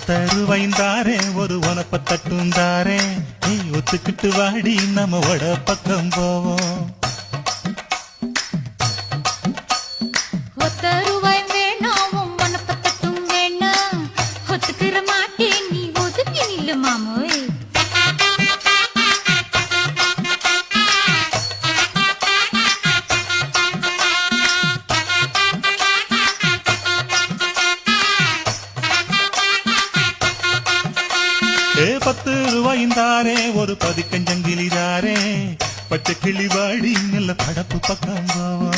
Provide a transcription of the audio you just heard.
ஒத்தருவைந்தாரே ஒரு உனப்ப தட்டுந்தாரே நீ ஒத்துக்கிட்டு வாடி நம்ம வட பக்கம் போவோம். ஒத்தருவாய் வேணாம் உனப்ப தட்டும் வேணாம் ஒத்துக்கிற மாட்டே நீ ஒதுக்கி நில்லு மாமோய். ₹10 ஒரு பதிக்கஞ்சங்கிலிதாரே பச்சை கிளி வாடி நல்ல படப்பு பக்கம் போவோம்.